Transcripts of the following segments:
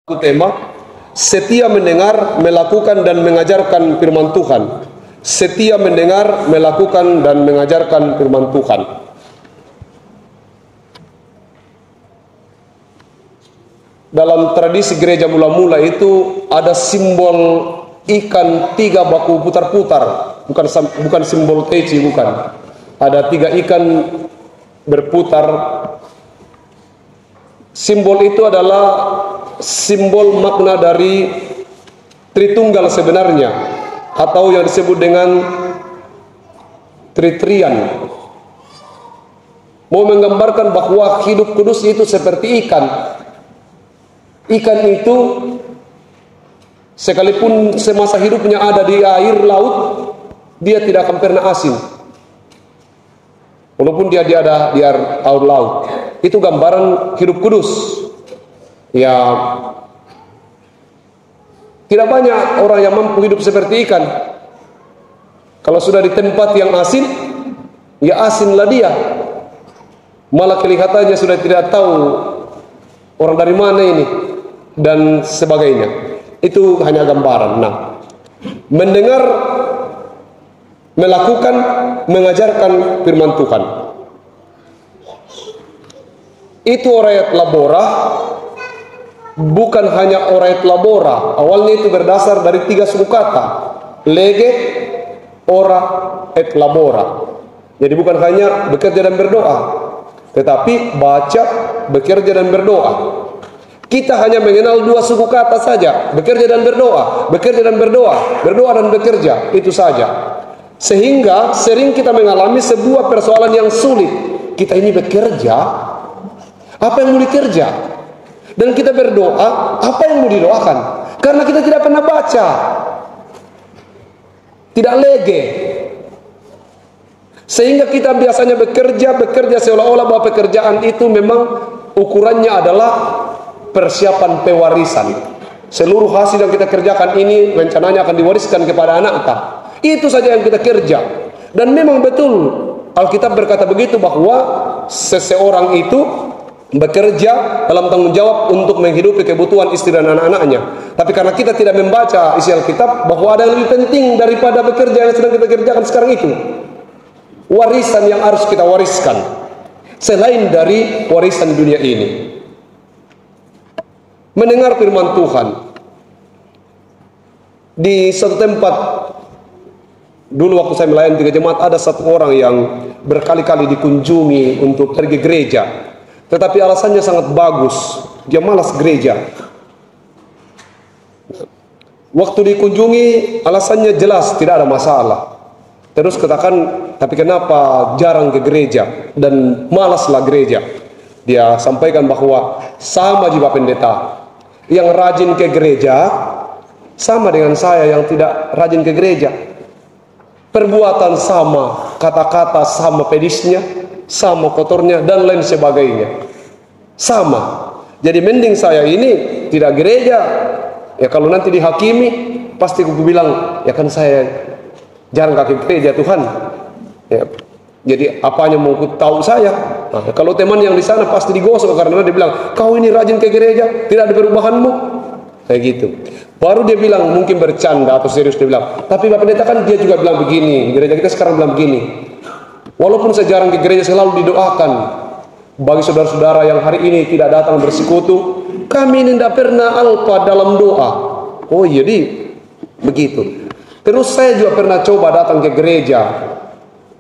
Tema setia mendengar, melakukan dan mengajarkan firman Tuhan. Setia mendengar, melakukan dan mengajarkan firman Tuhan. Dalam tradisi gereja mula-mula itu ada simbol ikan 3 baku putar-putar, bukan simbol teci, bukan. Ada 3 ikan berputar. Simbol itu adalah simbol makna dari Tritunggal sebenarnya, atau yang disebut dengan Tritrian. Mau menggambarkan bahwa hidup kudus itu seperti ikan. Ikan itu sekalipun semasa hidupnya ada di air laut, dia tidak akan pernah asin. Walaupun dia ada di air laut. Itu gambaran hidup kudus. Ya, tidak banyak orang yang mampu hidup seperti ikan. Kalau sudah di tempat yang asin, ya asinlah dia. Malah kelihatannya sudah tidak tahu orang dari mana ini dan sebagainya. Itu hanya gambaran. Nah, mendengar, melakukan, mengajarkan firman Tuhan. Itu orayat labora. Bukan hanya orayat labora. Awalnya itu berdasar dari 3 suku kata. Lege, ora, et labora. Jadi bukan hanya bekerja dan berdoa, tetapi baca, bekerja dan berdoa. Kita hanya mengenal 2 suku kata saja. Bekerja dan berdoa. Bekerja dan berdoa. Berdoa dan bekerja. Itu saja. Sehingga sering kita mengalami sebuah persoalan yang sulit. Kita ini bekerja. Apa yang mau dikerja? Dan kita berdoa, apa yang mau didoakan? Karena kita tidak pernah baca. Tidak lege. Sehingga kita biasanya bekerja seolah-olah bahwa pekerjaan itu memang ukurannya adalah persiapan pewarisan. Seluruh hasil yang kita kerjakan ini rencananya akan diwariskan kepada anak kita. Itu saja yang kita kerja. Dan memang betul Alkitab berkata begitu, bahwa seseorang itu bekerja dalam tanggung jawab untuk menghidupi kebutuhan istri dan anak-anaknya. Tapi karena kita tidak membaca isi Alkitab, bahwa ada yang lebih penting daripada bekerja yang sedang kita kerjakan sekarang itu. Warisan yang harus kita wariskan selain dari warisan dunia ini. Mendengar firman Tuhan. Di satu tempat dulu waktu saya melayani di jemaat, ada satu orang yang berkali-kali dikunjungi untuk pergi gereja. Tetapi alasannya sangat bagus. Dia malas gereja. Waktu dikunjungi alasannya jelas, tidak ada masalah. Terus katakan, tapi kenapa jarang ke gereja dan malaslah gereja? Dia sampaikan bahwa sama jiwa pendeta. Yang rajin ke gereja sama dengan saya yang tidak rajin ke gereja. Perbuatan sama, kata-kata sama pedisnya, sama kotornya, dan lain sebagainya. Sama. Jadi mending saya ini tidak gereja. Ya kalau nanti dihakimi, pasti aku bilang, ya kan saya jarang ke gereja Tuhan. Ya, jadi apanya mau tahu saya? Nah, kalau teman yang di sana pasti digosok karena dia bilang, kau ini rajin ke gereja, tidak ada perubahanmu. Kayak gitu. Baru dia bilang, mungkin bercanda atau serius, dia bilang, tapi Bapak Pendeta kan dia juga bilang begini, gereja kita sekarang bilang begini. Walaupun saya jarang ke gereja, selalu didoakan. Bagi saudara-saudara yang hari ini tidak datang bersekutu, kami ini tidak pernah alpa dalam doa. Oh jadi begitu. Terus saya juga pernah coba datang ke gereja.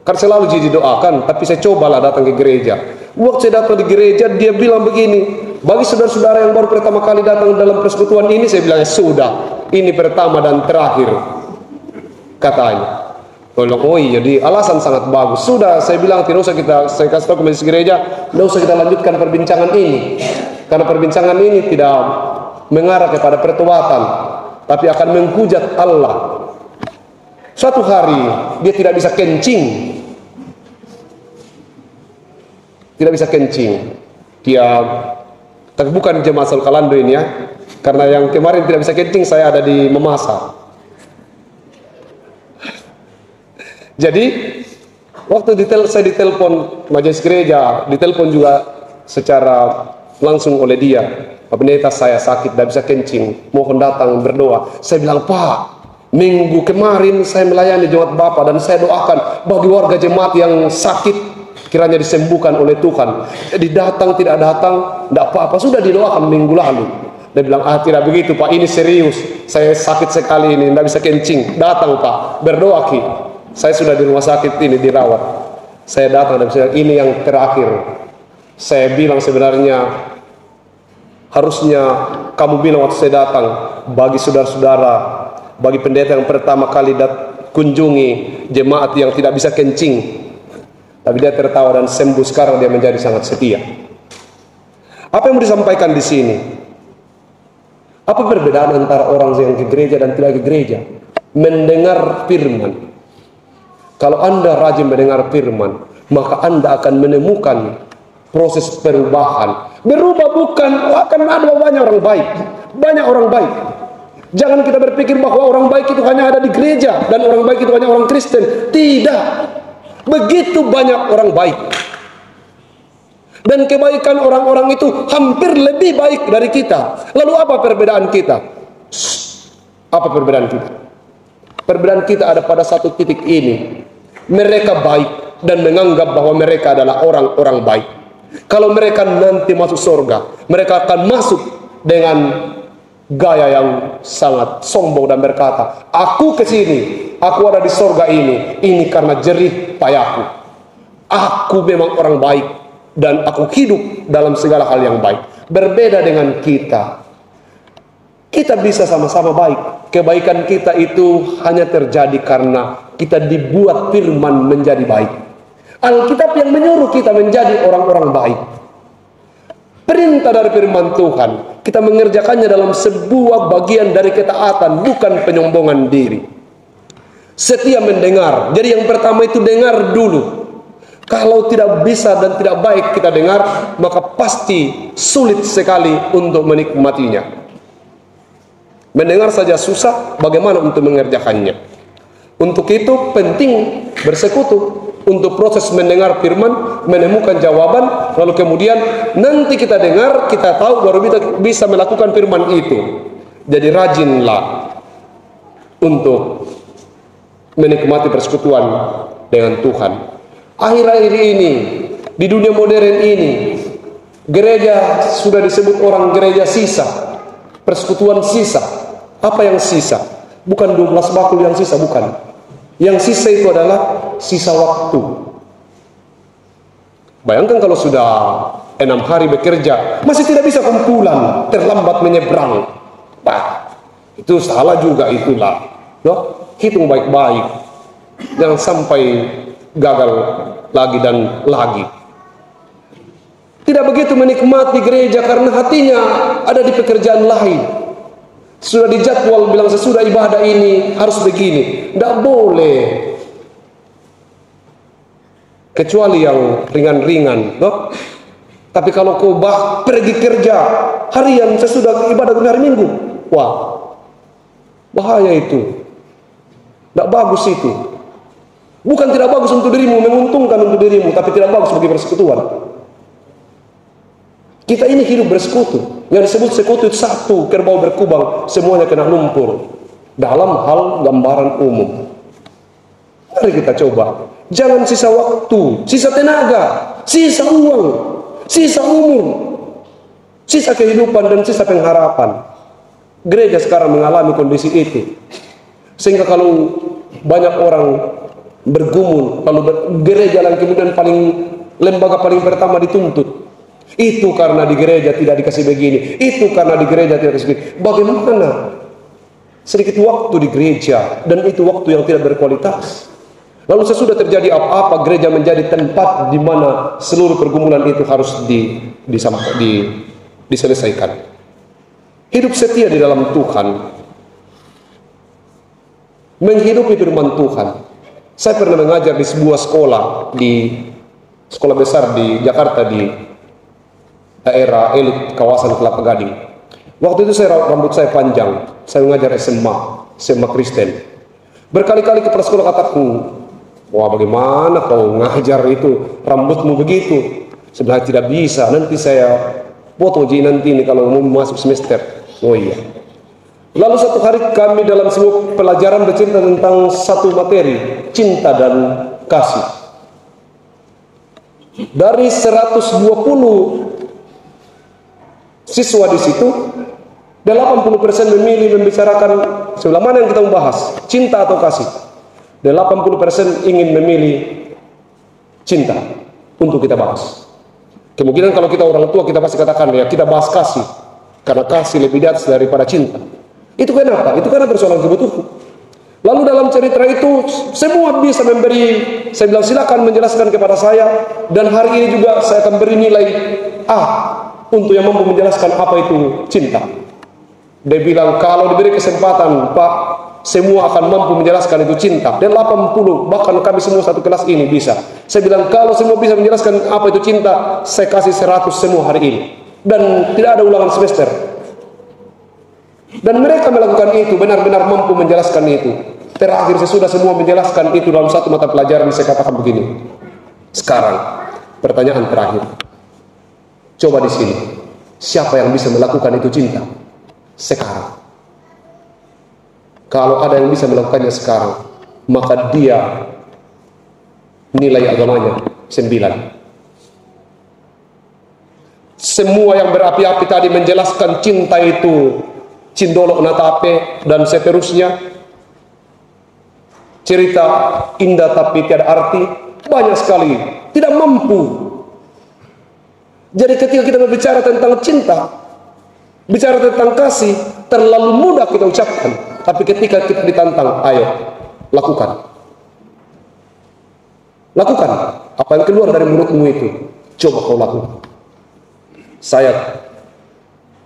Kan selalu didoakan, tapi saya cobalah datang ke gereja. Waktu saya datang di gereja, dia bilang begini, bagi saudara-saudara yang baru pertama kali datang dalam persekutuan ini, saya bilang, sudah, ini pertama dan terakhir, katanya. Oh iya, jadi alasan sangat bagus. Sudah, saya bilang tidak usah saya kasih tahu ke majelis gereja, tidak usah kita lanjutkan perbincangan ini. Karena perbincangan ini tidak mengarah kepada pertobatan, tapi akan menghujat Allah. Suatu hari, dia tidak bisa kencing. Tidak bisa kencing. Tapi bukan jemaat Salkalando ini ya. Karena yang kemarin tidak bisa kencing, saya ada di Memasa. Jadi waktu saya ditelepon majelis gereja, ditelepon juga secara langsung oleh dia. Pak Pendeta, saya sakit, tidak bisa kencing, mohon datang berdoa. Saya bilang, Pak, minggu kemarin saya melayani jemaat Bapak dan saya doakan bagi warga jemaat yang sakit, kiranya disembuhkan oleh Tuhan. Jadi datang tidak datang, tidak apa-apa, sudah didoakan minggu lalu. Dia bilang, tidak begitu Pak, ini serius, saya sakit sekali ini, tidak bisa kencing. Datang Pak, berdoa Ki. Saya sudah di rumah sakit ini dirawat. Saya datang dan bilang, ini yang terakhir. Saya bilang sebenarnya harusnya kamu bilang waktu saya datang, bagi saudara-saudara, bagi pendeta yang pertama kali kunjungi jemaat yang tidak bisa kencing. Tapi dia tertawa dan sembuh, sekarang dia menjadi sangat setia. Apa yang mau disampaikan di sini? Apa perbedaan antara orang yang ke gereja dan tidak ke gereja? Mendengar firman. Kalau Anda rajin mendengar firman, maka Anda akan menemukan proses perubahan. Berubah bukan akan ada banyak orang baik. Banyak orang baik. Jangan kita berpikir bahwa orang baik itu hanya ada di gereja dan orang baik itu hanya orang Kristen. Tidak. Begitu banyak orang baik. Dan kebaikan orang-orang itu hampir lebih baik dari kita. Lalu apa perbedaan kita? Apa perbedaan kita? Perbedaan kita ada pada satu titik ini. Mereka baik dan menganggap bahwa mereka adalah orang-orang baik. Kalau mereka nanti masuk surga, mereka akan masuk dengan gaya yang sangat sombong dan berkata, aku ke sini, aku ada di surga ini karena jerih payahku. Aku memang orang baik dan aku hidup dalam segala hal yang baik. Berbeda dengan kita. Kita bisa sama-sama baik. Kebaikan kita itu hanya terjadi karena kita dibuat firman menjadi baik. Alkitab yang menyuruh kita menjadi orang-orang baik. Perintah dari firman Tuhan, kita mengerjakannya dalam sebuah bagian dari ketaatan, bukan penyombongan diri. Setia mendengar. Jadi yang pertama itu dengar dulu. Kalau tidak bisa dan tidak baik kita dengar, maka pasti sulit sekali untuk menikmatinya. Mendengar saja susah, bagaimana untuk mengerjakannya? Untuk itu penting bersekutu. Untuk proses mendengar firman, menemukan jawaban, lalu kemudian nanti kita dengar, kita tahu, baru kita bisa melakukan firman itu. Jadi rajinlah untuk menikmati persekutuan dengan Tuhan. Akhir-akhir ini, di dunia modern ini, gereja sudah disebut orang gereja sisa, persekutuan sisa. Apa yang sisa? Bukan 12 bakul yang sisa, bukan. Yang sisa itu adalah sisa waktu. Bayangkan kalau sudah 6 hari bekerja, masih tidak bisa kumpulan, terlambat menyeberang. Bah, itu salah juga itulah. Loh, hitung baik-baik. Jangan sampai gagal lagi dan lagi. Tidak begitu menikmati gereja karena hatinya ada di pekerjaan lain. Sudah dijadwal bilang sesudah ibadah ini harus begini. Tidak boleh. Kecuali yang ringan-ringan. Loh. Tapi kalau kau pergi kerja harian sesudah ibadah hari Minggu. Wah. Bahaya itu. Tidak bagus itu. Bukan tidak bagus untuk dirimu, menguntungkan untuk dirimu, tapi tidak bagus bagi persekutuan. Kita ini hidup bersekutu. Yang disebut sekutu itu satu, kerbau berkubang, semuanya kena lumpur. Dalam hal gambaran umum. Mari kita coba. Jangan sisa waktu, sisa tenaga, sisa uang, sisa umur, sisa kehidupan dan sisa pengharapan. Gereja sekarang mengalami kondisi itu. Sehingga kalau banyak orang bergumul, lalu gereja yang kemudian lembaga paling pertama dituntut. Itu karena di gereja tidak dikasih begini, itu karena di gereja tidak dikasih begini. Bagaimana? Sedikit waktu di gereja, dan itu waktu yang tidak berkualitas. Lalu sesudah terjadi apa-apa, gereja menjadi tempat di mana seluruh pergumulan itu harus diselesaikan. Hidup setia di dalam Tuhan, menghidupi firman Tuhan. Saya pernah mengajar di sebuah sekolah besar di Jakarta, di daerah elit kawasan Kelapa Gading. Waktu itu rambut saya panjang, saya mengajar SMA Kristen. Berkali-kali kepala sekolah kataku, wah bagaimana kau ngajar itu rambutmu begitu? Sebenarnya tidak bisa, nanti saya foto ji nanti ini kalau mau masuk semester. Oh iya. Lalu satu hari kami dalam sebuah pelajaran bercerita tentang satu materi, cinta dan kasih. Dari 120 siswa di situ, 80% memilih membicarakan sebelah mana yang kita membahas, cinta atau kasih. 80% ingin memilih cinta untuk kita bahas. Kemungkinan kalau kita orang tua kita pasti katakan ya kita bahas kasih, karena kasih lebih di atas daripada cinta. Itu kenapa? Itu karena persoalan kebutuhan. Lalu dalam cerita itu semua bisa memberi. Saya bilang silakan menjelaskan kepada saya, dan hari ini juga saya akan beri nilai A untuk yang mampu menjelaskan apa itu cinta. Dia bilang kalau diberi kesempatan Pak, semua akan mampu menjelaskan itu cinta. Dan 80, bahkan kami semua satu kelas ini bisa. Saya bilang kalau semua bisa menjelaskan apa itu cinta, saya kasih 100 semua hari ini. Dan tidak ada ulangan semester. Dan mereka melakukan itu, benar-benar mampu menjelaskan itu. Terakhir sesudah semua menjelaskan itu dalam satu mata pelajaran, saya katakan begini. Sekarang, pertanyaan terakhir. Coba di sini, siapa yang bisa melakukan itu cinta? Sekarang. Kalau ada yang bisa melakukannya sekarang, maka dia nilai agamanya 9. Semua yang berapi-api tadi menjelaskan cinta itu cindolok natape dan seterusnya, cerita indah tapi tiada arti, banyak sekali, tidak mampu. Jadi ketika kita berbicara tentang cinta, bicara tentang kasih, terlalu mudah kita ucapkan. Tapi ketika kita ditantang, ayo, lakukan. Lakukan. Apa yang keluar dari mulutmu itu, coba kau lakukan. Saya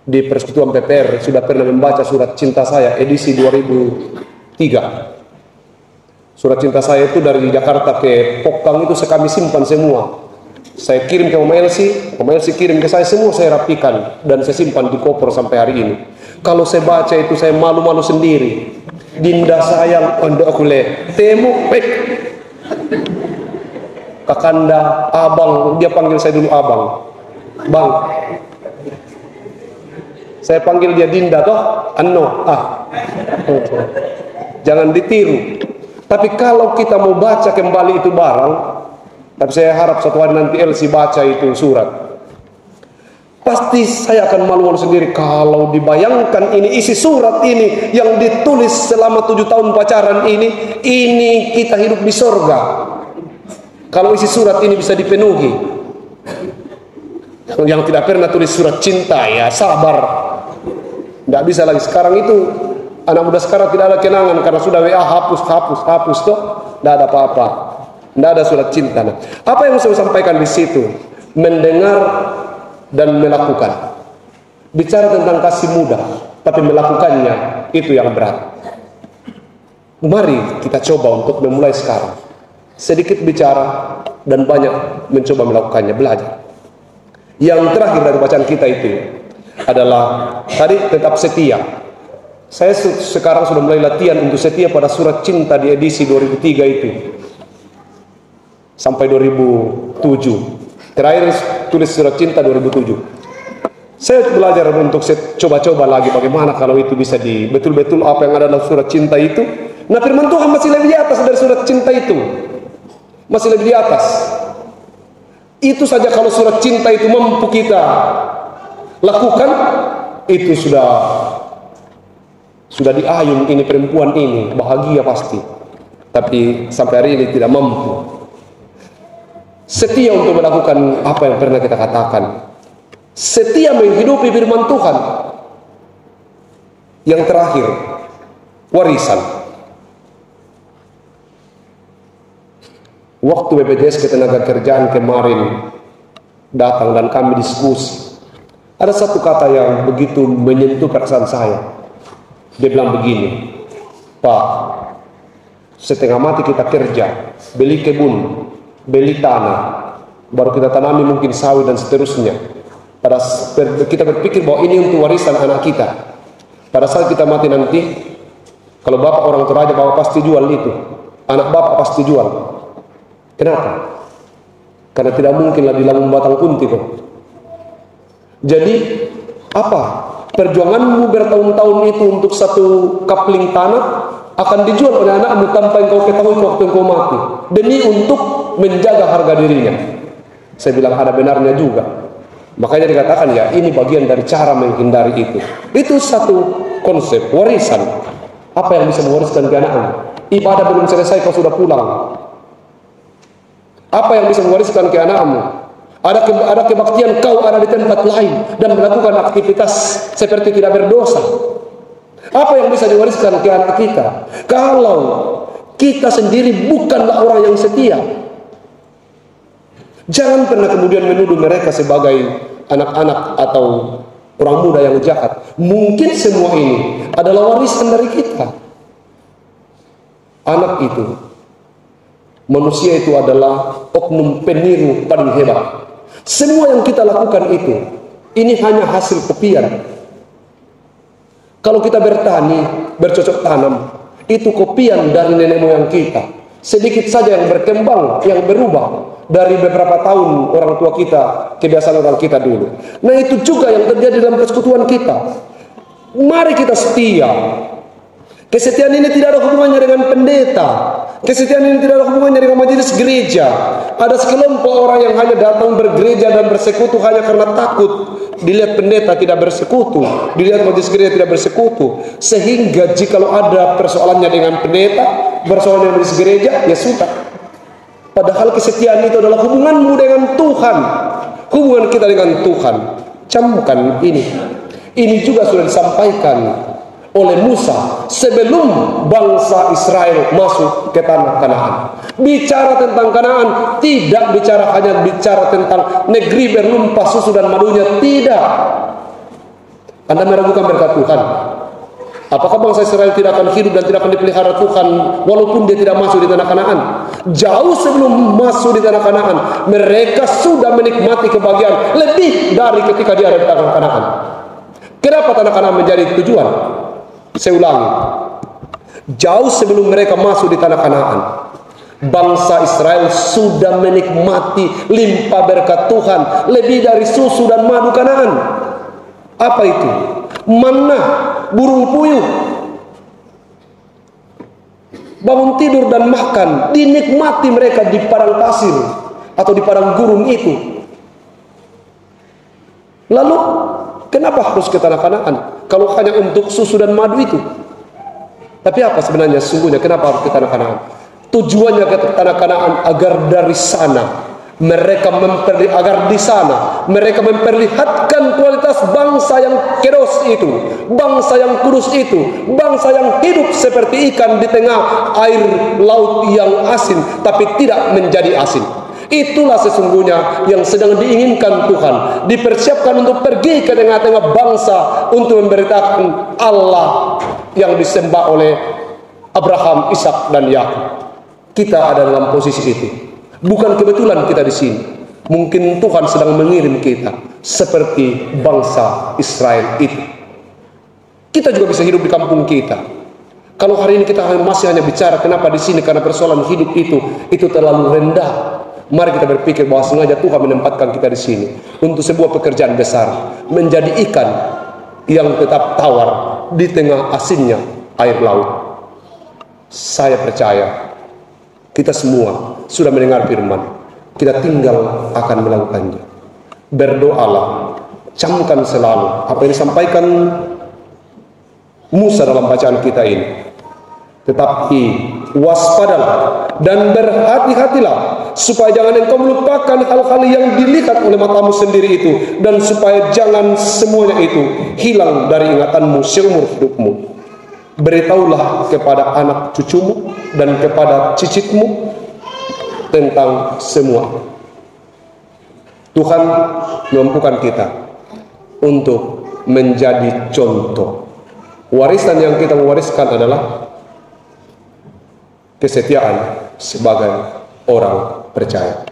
di Persekutuan PPR sudah pernah membaca surat cinta saya edisi 2003. Surat cinta saya itu dari Jakarta ke Pokang itu kami simpan semua. Saya kirim ke Om Elsi kirim ke saya, semua saya rapikan dan saya simpan di koper sampai hari ini. Kalau saya baca itu saya malu-malu sendiri. Dinda sayang pondok kule temu kakanda abang, dia panggil saya dulu abang. Bang. Saya panggil dia Dinda toh, Anno. Jangan ditiru. Tapi kalau kita mau baca kembali itu barang, tapi saya harap satu hari nanti Elsi baca itu surat. Pasti saya akan malu-malu sendiri kalau dibayangkan ini isi surat ini yang ditulis selama 7 tahun pacaran ini kita hidup di surga. Kalau isi surat ini bisa dipenuhi. Yang tidak pernah tulis surat cinta ya sabar. Tidak bisa lagi. Sekarang itu anak muda sekarang tidak ada kenangan karena sudah WA hapus tuh. Tidak ada apa-apa. Tidak ada surat cinta. Nah, apa yang saya sampaikan di situ? Mendengar dan melakukan. Bicara tentang kasih mudah, tapi melakukannya itu yang berat. Mari kita coba untuk memulai sekarang. Sedikit bicara dan banyak mencoba melakukannya, belajar. Yang terakhir dari bacaan kita itu adalah tadi tetap setia. Saya sekarang sudah mulai latihan untuk setia pada surat cinta di edisi 2003 itu sampai 2007. Terakhir tulis surat cinta 2007. Saya belajar untuk coba-coba lagi bagaimana kalau itu bisa betul-betul apa yang ada dalam surat cinta itu. Nah, firman Tuhan masih lebih di atas dari surat cinta itu. Masih lebih di atas. Itu saja kalau surat cinta itu mampu kita lakukan, itu sudah diayun ini perempuan ini, bahagia pasti. Tapi sampai hari ini tidak mampu. Setia untuk melakukan apa yang pernah kita katakan. Setia menghidupi firman Tuhan. Yang terakhir, warisan. Waktu BPJS Ketenagakerjaan kemarin datang dan kami diskusi, ada satu kata yang begitu menyentuh perasaan saya. Dia bilang begini, Pak, setengah mati kita kerja, beli kebun, beli tanah, baru kita tanami mungkin sawit dan seterusnya. Kita berpikir bahwa ini untuk warisan anak kita. Pada saat kita mati nanti, kalau bapak orang Toraja, bapak pasti jual itu. Anak bapak pasti jual. Kenapa? Karena tidak mungkinlah di Lampung Batang Kunti kok. Jadi apa? Perjuanganmu bertahun-tahun itu untuk satu kapling tanah akan dijual oleh anakmu tanpa engkau ketahui waktu engkau mati, demi untuk menjaga harga dirinya. Saya bilang ada benarnya juga. Makanya dikatakan ya, ini bagian dari cara menghindari itu. Itu satu konsep warisan. Apa yang bisa mewariskan ke anakmu? Ibadah belum selesai kau sudah pulang. Apa yang bisa mewariskan ke anakmu? Ada kebaktian kau ada di tempat lain dan melakukan aktivitas seperti tidak berdosa. Apa yang bisa diwariskan ke anak kita? Kalau kita sendiri bukanlah orang yang setia. Jangan pernah kemudian menuduh mereka sebagai anak-anak atau orang muda yang jahat. Mungkin semua ini adalah warisan dari kita. Anak itu, manusia itu adalah oknum peniru paling hebat. Semua yang kita lakukan itu, ini hanya hasil kopian. Kalau kita bertani, bercocok tanam, itu kopian dari nenek moyang kita. Sedikit saja yang berkembang, yang berubah dari beberapa tahun orang tua kita, kebiasaan orang kita dulu. Nah itu juga yang terjadi dalam persekutuan kita. Mari kita setia. Kesetiaan ini tidak ada hubungannya dengan pendeta. Kesetiaan ini tidak ada hubungannya dengan majelis gereja. Ada sekelompok orang yang hanya datang bergereja dan bersekutu hanya karena takut dilihat pendeta tidak bersekutu, dilihat majelis gereja tidak bersekutu. Sehingga jikalau ada persoalannya dengan pendeta, persoalannya dengan majelis gereja, ya sudah. Padahal kesetiaan itu adalah hubunganmu dengan Tuhan, hubungan kita dengan Tuhan. Camkan ini. Ini juga sudah disampaikan oleh Musa sebelum bangsa Israel masuk ke tanah Kanaan. Bicara tentang Kanaan tidak hanya bicara tentang negeri berlimpah susu dan madunya, tidak. Anda meragukan berkat Tuhan. Apakah bangsa Israel tidak akan hidup dan tidak akan dipelihara Tuhan walaupun dia tidak masuk di tanah Kanaan? Jauh sebelum masuk di tanah Kanaan, mereka sudah menikmati kebahagiaan lebih dari ketika dia ada di tanah Kanaan. Kenapa tanah Kanaan menjadi tujuan? Saya ulangi, jauh sebelum mereka masuk di tanah Kanaan, bangsa Israel sudah menikmati limpah berkat Tuhan lebih dari susu dan madu Kanaan. Apa itu? Manna, burung puyuh, bangun tidur dan makan, dinikmati mereka di padang pasir atau di padang gurun itu. Lalu kenapa harus ke tanah Kanaan kalau hanya untuk susu dan madu itu? Tapi apa sebenarnya sesungguhnya kenapa harus ke tanah Kanaan? Tujuannya ke tanah Kanaan agar dari sana mereka memperlihatkan kualitas bangsa yang kedos itu, bangsa yang kudus itu, bangsa yang hidup seperti ikan di tengah air laut yang asin tapi tidak menjadi asin. Itulah sesungguhnya yang sedang diinginkan Tuhan, dipersiapkan untuk pergi ke tengah-tengah bangsa untuk memberitakan Allah yang disembah oleh Abraham, Ishak dan Yakub. Kita ada dalam posisi itu. Bukan kebetulan kita di sini. Mungkin Tuhan sedang mengirim kita seperti bangsa Israel itu. Kita juga bisa hidup di kampung kita. Kalau hari ini kita masih hanya bicara kenapa di sini karena persoalan hidup itu terlalu rendah. Mari kita berpikir bahwa sengaja Tuhan menempatkan kita di sini untuk sebuah pekerjaan besar, menjadi ikan yang tetap tawar di tengah asinnya air laut. Saya percaya kita semua sudah mendengar firman. Kita tinggal akan melakukannya. Berdoalah, camkan selalu apa yang disampaikan Musa dalam bacaan kita ini. Tetapi waspadalah dan berhati-hatilah supaya jangan engkau melupakan hal-hal yang dilihat oleh matamu sendiri itu, dan supaya jangan semuanya itu hilang dari ingatanmu seumur hidupmu. Beritahulah kepada anak cucumu dan kepada cicitmu tentang semua. Tuhan memampukan kita untuk menjadi contoh. Warisan yang kita mewariskan adalah kesetiaan sebagai orang percaya.